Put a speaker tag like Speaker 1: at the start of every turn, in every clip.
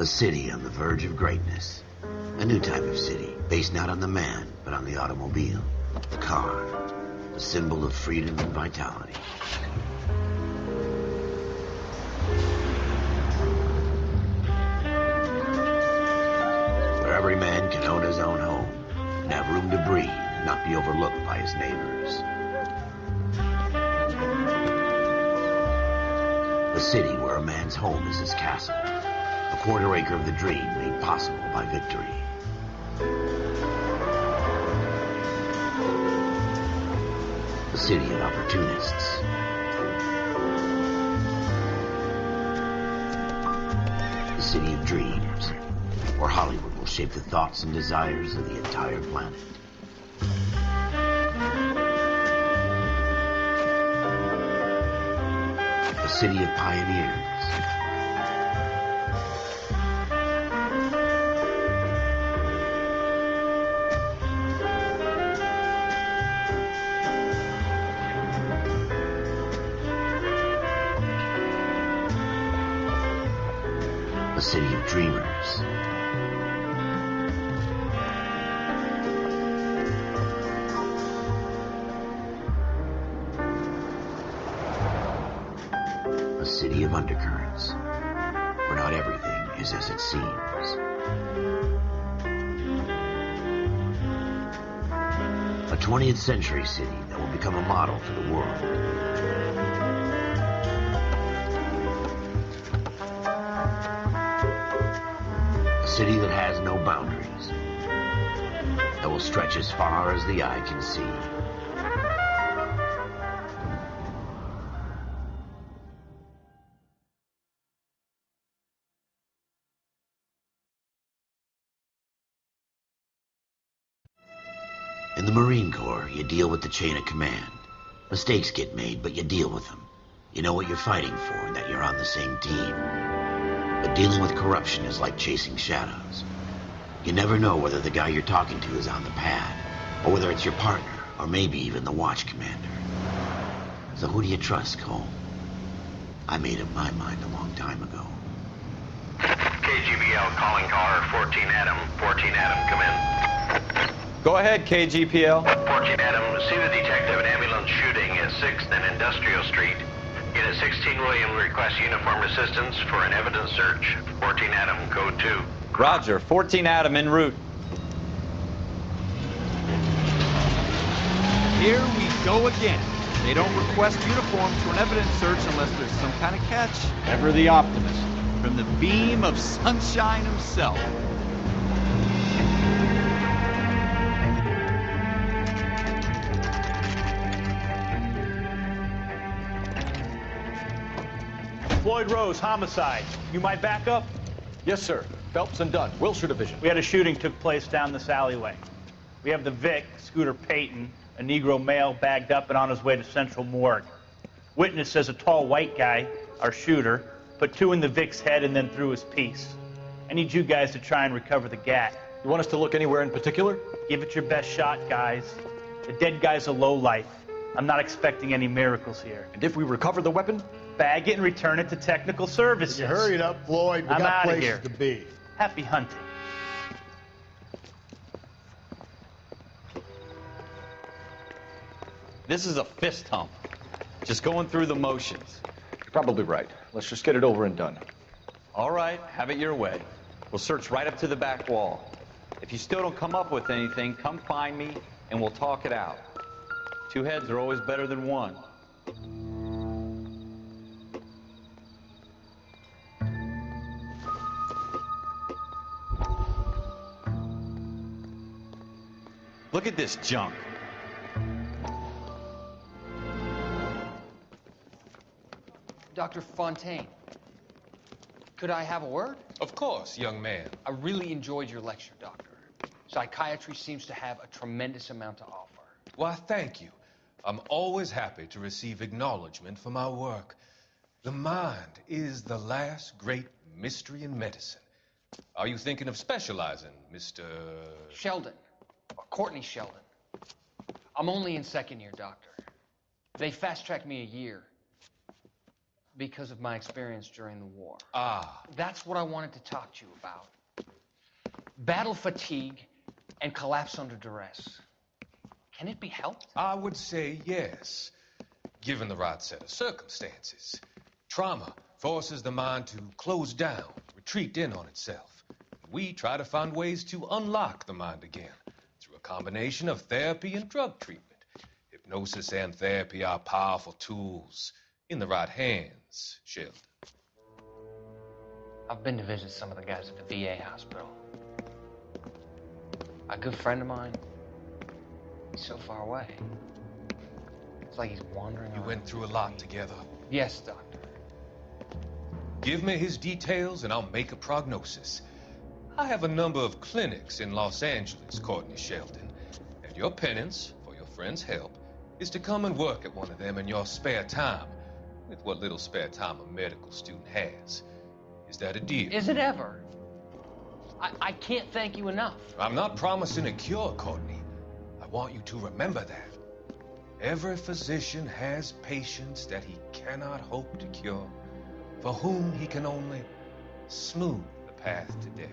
Speaker 1: A city on the verge of greatness. A new type of city, based not on the man, but on the automobile. The car. The symbol of freedom and vitality. Where every man can own his own home and have room to breathe and not be overlooked by his neighbors. A city where a man's home is his castle. A quarter acre of the dream made possible by victory. A city of opportunists. A city of dreams, where Hollywood will shape the thoughts and desires of the entire planet. A city of pioneers. A city of dreamers. A city of undercurrents, where not everything is as it seems. A 20th century city that will become a model for the world. A city that has no boundaries, that will stretch as far as the eye can see. In the Marine Corps, you deal with the chain of command. Mistakes get made, but you deal with them. You know what you're fighting for and that you're on the same team. But dealing with corruption is like chasing shadows. You never know whether the guy you're talking to is on the pad, or whether it's your partner, or maybe even the watch commander. So who do you trust, Cole? I made up my mind a long time ago.
Speaker 2: KGBL calling caller 14 Adam. 14 Adam, come in.
Speaker 3: Go ahead, KGPL.
Speaker 2: 14 Adam, see the detective an ambulance shooting at 6th and Industrial Street. Unit 16 William requests uniformed assistance for an evidence search. 14 Adam, code 2.
Speaker 3: Roger, 14 Adam en route.
Speaker 4: Here we go again. They don't request uniforms for an evidence search unless there's some kind of catch. Ever the optimist. From the beam of sunshine himself.
Speaker 5: Floyd Rose, homicide. You might back up?
Speaker 6: Yes, sir. Phelps and Dunn, Wilshire Division.
Speaker 5: We had a shooting took place down this alleyway. We have the Vic, Scooter Payton, a Negro male bagged up and on his way to Central Morgue. Witness says a tall white guy, our shooter, put 2 in the Vic's head and then threw his piece. I need you guys to try and recover the gat.
Speaker 6: You want us to look anywhere in particular?
Speaker 5: Give it your best shot, guys. The dead guy's a lowlife. I'm not expecting any miracles here.
Speaker 6: And if we recover the weapon?
Speaker 5: Bag it and return it to technical services.
Speaker 7: You hurry it up, Floyd. We
Speaker 5: I'm
Speaker 7: got
Speaker 5: outta
Speaker 7: places
Speaker 5: here.
Speaker 7: to be.
Speaker 5: Happy hunting.
Speaker 3: This is a fist hump. Just going through the motions.
Speaker 6: You're probably right. Let's just get it over and done.
Speaker 3: All right, have it your way. We'll search right up to the back wall. If you still don't come up with anything, come find me and we'll talk it out. 2 heads are always better than 1. Look at this junk.
Speaker 8: Dr. Fontaine, could I have a word?
Speaker 9: Of course, young man.
Speaker 8: I really enjoyed your lecture, Doctor. Psychiatry seems to have a tremendous amount to offer.
Speaker 9: Why, thank you. I'm always happy to receive acknowledgement for my work. The mind is the last great mystery in medicine. Are you thinking of specializing, Mr.
Speaker 8: Sheldon, or Courtney Sheldon. I'm only in 2nd year, Doctor. They fast-tracked me a year. Because of my experience during the war.
Speaker 9: Ah,
Speaker 8: That's what I wanted to talk to you about. Battle fatigue and collapse under duress. Can it be helped?
Speaker 9: I would say yes, given the right set of circumstances. Trauma forces the mind to close down, retreat in on itself. We try to find ways to unlock the mind again through a combination of therapy and drug treatment. Hypnosis and therapy are powerful tools in the right hands, Sheldon.
Speaker 8: I've been to visit some of the guys at the VA hospital. A good friend of mine, he's so far away. It's like he's wandering
Speaker 9: You
Speaker 8: around.
Speaker 9: went through a lot together.
Speaker 8: Yes, Doctor.
Speaker 9: Give me his details and I'll make a prognosis. I have a number of clinics in Los Angeles, Courtney Sheldon, and your penance, for your friend's help, is to come and work at one of them in your spare time, with what little spare time a medical student has. Is that a deal?
Speaker 8: Is it ever? I can't thank you enough.
Speaker 9: I'm not promising a cure, Courtney. I want you to remember that. Every physician has patients that he cannot hope to cure, for whom he can only smooth the path to death.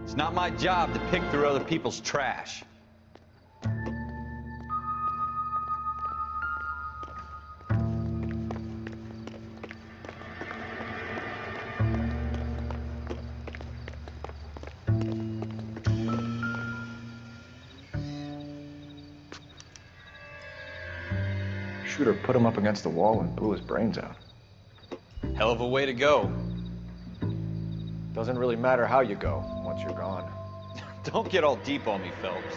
Speaker 3: It's not my job to pick through other people's trash.
Speaker 6: Shooter put him up against the wall and blew his brains out.
Speaker 3: Hell of a way to go.
Speaker 6: Doesn't really matter how you go once you're gone.
Speaker 3: Don't get all deep on me, Phelps.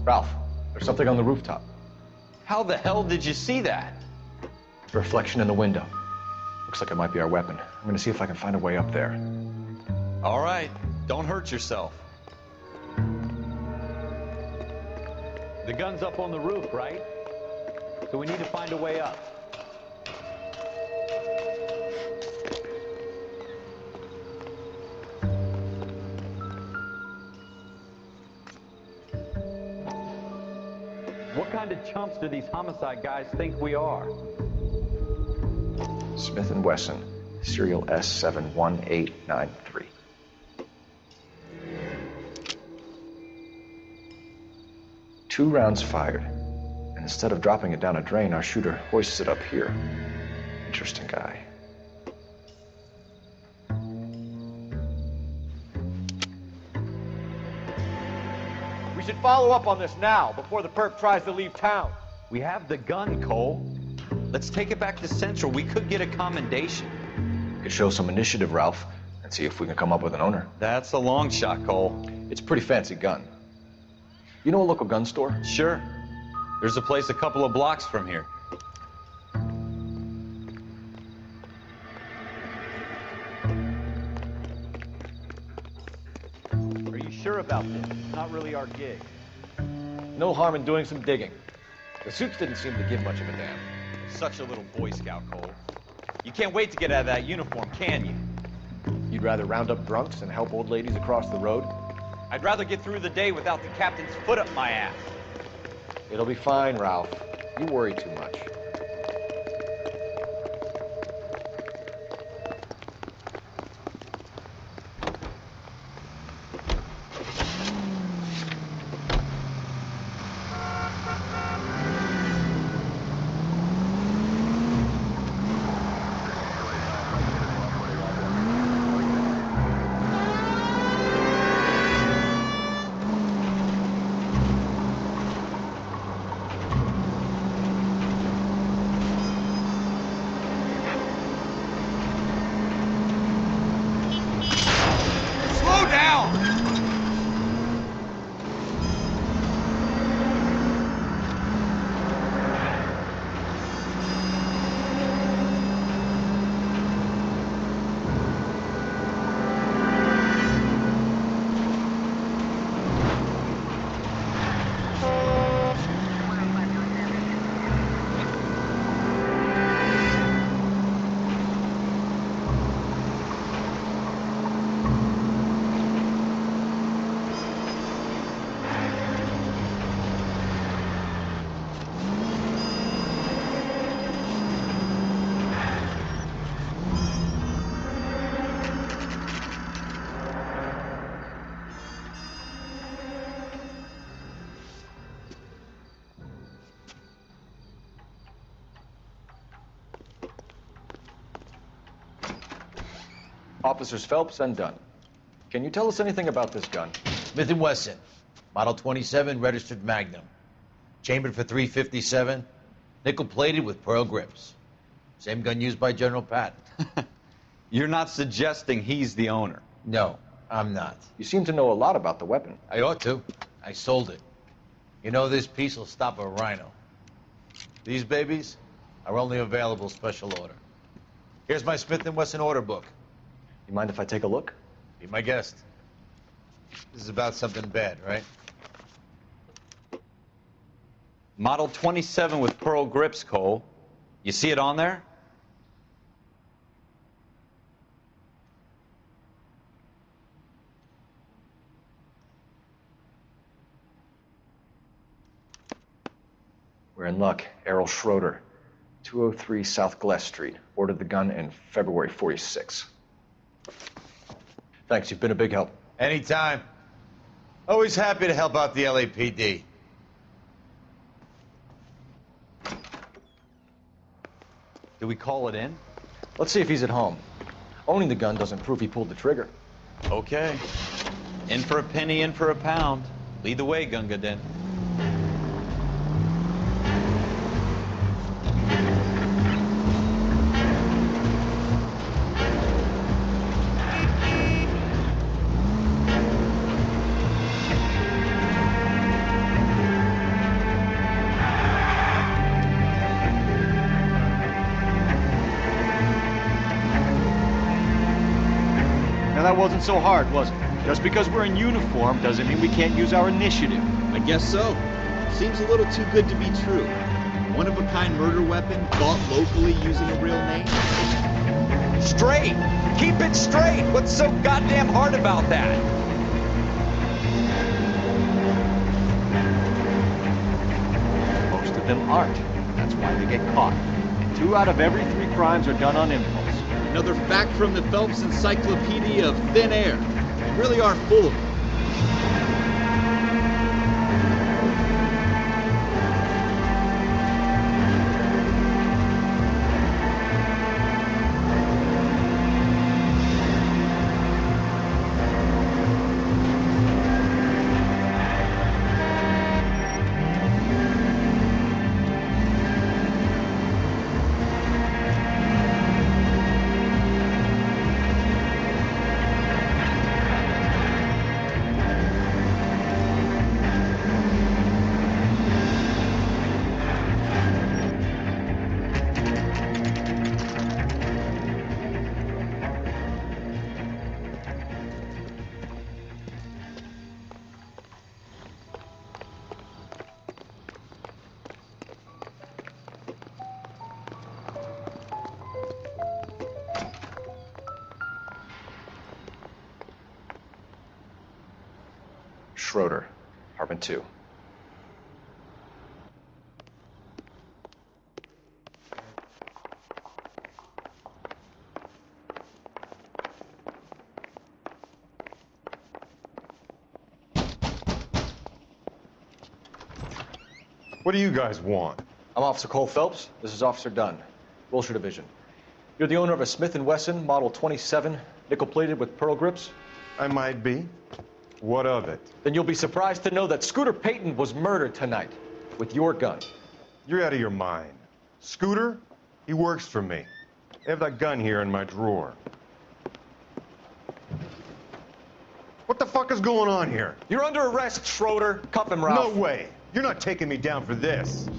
Speaker 6: Ralph, there's something on the rooftop.
Speaker 3: How the hell did you see that?
Speaker 6: Reflection in the window. Looks like it might be our weapon. I'm gonna see if I can find a way up there.
Speaker 3: All right, don't hurt yourself. The gun's up on the roof, right? So we need to find a way up. What kind of chumps do these homicide guys think we are?
Speaker 6: Smith & Wesson, serial S71893. Two rounds fired, and instead of dropping it down a drain, our shooter hoists it up here. Interesting guy.
Speaker 4: We should follow up on this now, before the perp tries to leave town.
Speaker 3: We have the gun, Cole. Let's take it back to Central. We could get a commendation.
Speaker 6: Could show some initiative, Ralph, and see if we can come up with an owner.
Speaker 3: That's a long shot, Cole.
Speaker 6: It's a pretty fancy gun. You know a local gun store?
Speaker 3: Sure. There's a place a couple of blocks from here.
Speaker 4: Are you sure about this? It's not really our gig.
Speaker 6: No harm in doing some digging. The suits didn't seem to give much of a damn.
Speaker 3: Such a little Boy Scout, Cole. You can't wait to get out of that uniform, can you?
Speaker 6: You'd rather round up drunks and help old ladies across the road?
Speaker 3: I'd rather get through the day without the captain's foot up my ass.
Speaker 6: It'll be fine, Ralph. You worry too much. Officers Phelps and Dunn. Can you tell us anything about this gun?
Speaker 7: Smith & Wesson, Model 27, registered Magnum. Chambered for .357, nickel-plated with pearl grips. Same gun used by General Patton.
Speaker 3: You're not suggesting he's the owner?
Speaker 7: No, I'm not.
Speaker 6: You seem to know a lot about the weapon.
Speaker 7: I ought to. I sold it. You know, this piece will stop a rhino. These babies are only available special order. Here's my Smith & Wesson order book.
Speaker 6: You mind if I take a look?
Speaker 7: Be my guest. This is about something bad, right?
Speaker 3: Model 27 with pearl grips, Cole. You see it on there?
Speaker 6: We're in luck. Errol Schroeder, 203 South Glass Street. Ordered the gun in February '46. Thanks, you've been a big help.
Speaker 7: Anytime. Always happy to help out the LAPD.
Speaker 3: Do we call it in?
Speaker 6: Let's see if he's at home. Owning the gun doesn't prove he pulled the trigger.
Speaker 3: Okay. In for a penny, in for a pound. Lead the way, Gunga Din.
Speaker 4: Now that wasn't so hard, was it? Just because we're in uniform doesn't mean we can't use our initiative.
Speaker 10: I guess so. Seems a little too good to be true. One-of-a-kind murder weapon bought locally using a real name?
Speaker 11: Straight! Keep it straight! What's so goddamn hard about that?
Speaker 4: Most of them aren't. That's why they get caught. 2 out of every 3 crimes are done on impulse.
Speaker 10: Another fact from the Phelps Encyclopedia of Thin Air. We really are full of them.
Speaker 6: Schroeder, apartment 2.
Speaker 12: What do you guys want?
Speaker 6: I'm Officer Cole Phelps. This is Officer Dunn, Wilshire Division. You're the owner of a Smith & Wesson Model 27, nickel-plated with pearl grips?
Speaker 12: I might be. What of it?
Speaker 6: Then you'll be surprised to know that Scooter Payton was murdered tonight with your gun.
Speaker 12: You're out of your mind. Scooter? He works for me. I have that gun here in my drawer. What the fuck is going on here?
Speaker 6: You're under arrest, Schroeder. Cuff him, Ralph.
Speaker 12: No way. You're not taking me down for this.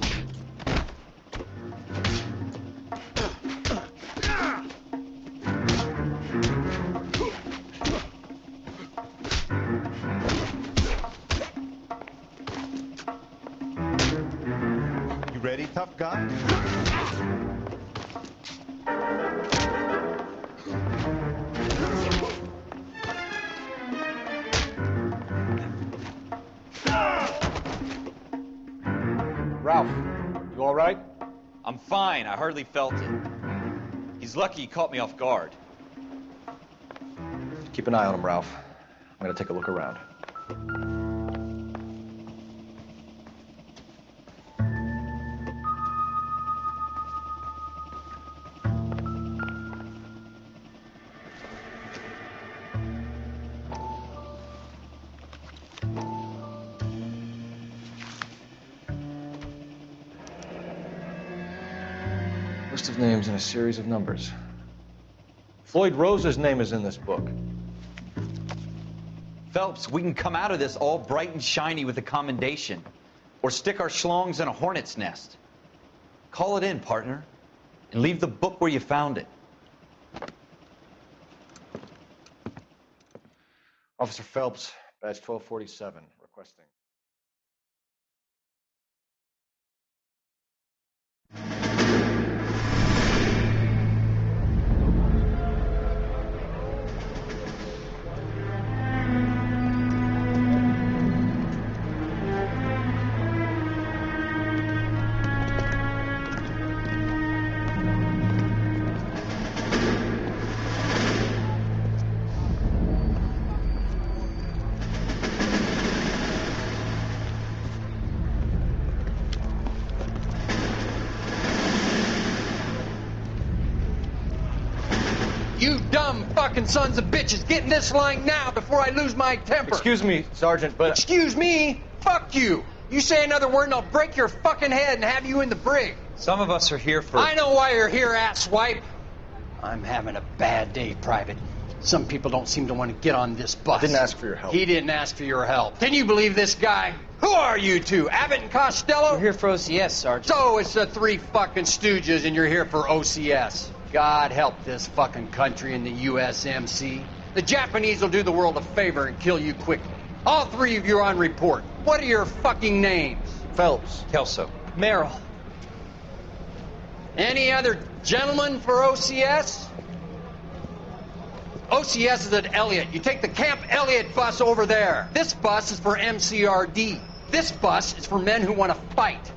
Speaker 12: You ready, tough guy?
Speaker 6: Ralph, you all right?
Speaker 3: I'm fine. I hardly felt it. He's lucky he caught me off guard.
Speaker 6: Keep an eye on him, Ralph. I'm gonna take a look around. names in a series of numbers. Floyd Rose's name is in this book.
Speaker 3: Phelps, we can come out of this all bright and shiny with a commendation, or stick our schlongs in a hornet's nest. Call it in, partner, and leave the book where you found it.
Speaker 6: Officer Phelps, badge 1247, requesting.
Speaker 11: You dumb fucking sons of bitches, get in this line now before I lose my temper.
Speaker 6: Excuse me, Sergeant, but...
Speaker 11: Excuse me? Fuck you. You say another word and I'll break your fucking head and have you in the brig.
Speaker 3: Some of us are here for...
Speaker 11: I know why you're here, asswipe. I'm having a bad day, Private. Some people don't seem to want to get on this bus.
Speaker 6: I didn't ask for your help.
Speaker 11: He didn't ask for your help. Can you believe this guy? Who are you two? Abbott and Costello?
Speaker 13: We're here for OCS, Sergeant.
Speaker 11: So it's the three fucking stooges and you're here for OCS. God help this fucking country and the USMC. The Japanese will do the world a favor and kill you quickly. All three of you are on report. What are your fucking names?
Speaker 6: Phelps.
Speaker 3: Kelso.
Speaker 13: Merrill.
Speaker 11: Any other gentlemen for OCS? OCS is at Elliott. You take the Camp Elliott bus over there. This bus is for MCRD. This bus is for men who want to fight.